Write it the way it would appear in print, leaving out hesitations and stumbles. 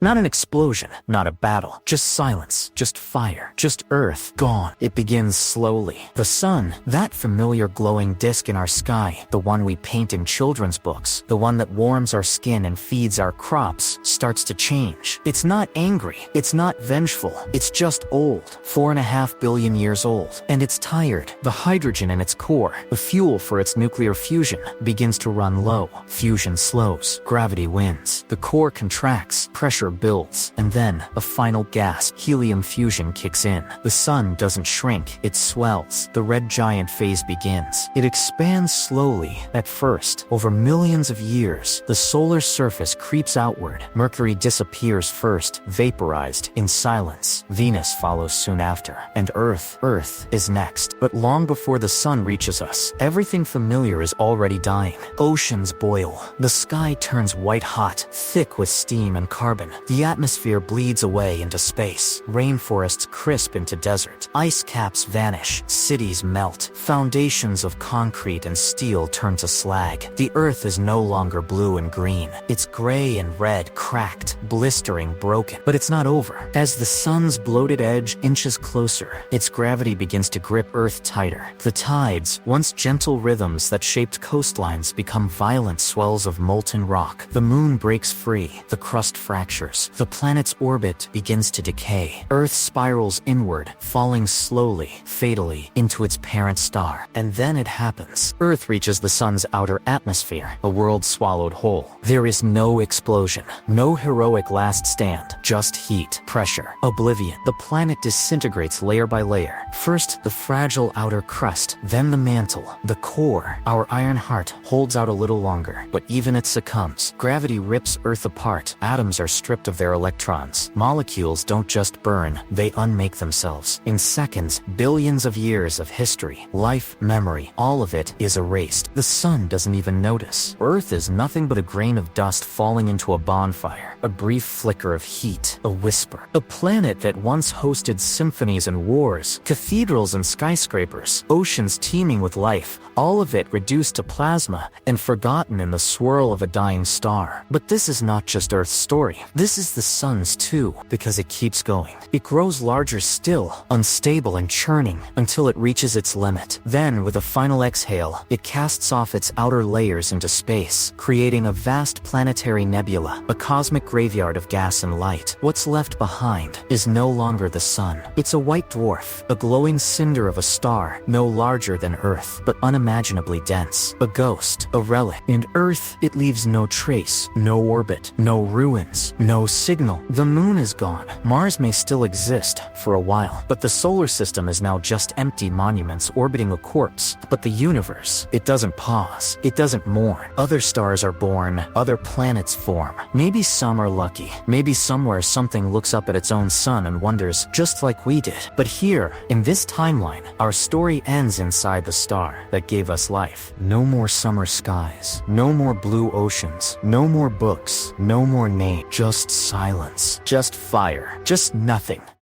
Not an explosion, not a battle, just silence, just fire, just earth, gone. It begins slowly. The sun, that familiar glowing disk in our sky, the one we paint in children's books, the one that warms our skin and feeds our crops, starts to change. It's not angry, it's not vengeful, it's just old, 4.5 billion years old, and it's tired. The hydrogen in its core, the fuel for its nuclear fusion, begins to run low. Fusion slows, gravity wins, the core contracts, pressure builds, and then a final gasp. Helium fusion kicks in. The sun doesn't shrink, it swells. The red giant phase begins. It expands slowly. At first, over millions of years, the solar surface creeps outward. Mercury disappears first, vaporized, in silence. Venus follows soon after. And Earth is next. But long before the sun reaches us, everything familiar is already dying. Oceans boil. The sky turns white hot, thick with steam and carbon. The atmosphere bleeds away into space. Rainforests crisp into desert. Ice caps vanish. Cities melt. Foundations of concrete and steel turn to slag. The earth is no longer blue and green. It's gray and red, cracked, blistering, broken. But it's not over. As the sun's bloated edge inches closer, its gravity begins to grip Earth tighter. The tides, once gentle rhythms that shaped coastlines, become violent swells of molten rock. The moon breaks free. The crust fractures. The planet's orbit begins to decay. Earth spirals inward, falling slowly, fatally, into its parent star. And then it happens. Earth reaches the sun's outer atmosphere, a world swallowed whole. There is no explosion, no heroic last stand, just heat, pressure, oblivion. The planet disintegrates layer by layer. First, the fragile outer crust, then the mantle, the core. Our iron heart holds out a little longer, but even it succumbs. Gravity rips Earth apart. Atoms are stripped of their electrons. Molecules don't just burn, they unmake themselves. In seconds, billions of years of history, life, memory, all of it is erased. The sun doesn't even notice. Earth is nothing but a grain of dust falling into a bonfire, a brief flicker of heat, a whisper. A planet that once hosted symphonies and wars, cathedrals and skyscrapers, oceans teeming with life, all of it reduced to plasma and forgotten in the swirl of a dying star. But this is not just Earth's story. This is the sun's too, because it keeps going. It grows larger still, unstable and churning, until it reaches its limit. Then, with a final exhale, it casts off its outer layers into space, creating a vast planetary nebula, a cosmic graveyard of gas and light. What's left behind is no longer the sun. It's a white dwarf, a glowing cinder of a star, no larger than Earth, but unimaginably dense. A ghost, a relic. And Earth, it leaves no trace, no orbit, no ruins, no signal. The moon is gone. Mars may still exist for a while, but the solar system is now just empty monuments orbiting a corpse. But the universe, it doesn't pause. It doesn't mourn. Other stars are born, other planets form. Maybe some are lucky. Maybe somewhere something looks up at its own sun and wonders, just like we did. But here, in this timeline, our story ends inside the star that gave us life. No more summer skies. No more blue oceans. No more books. No more name. Just silence. Just fire. Just nothing.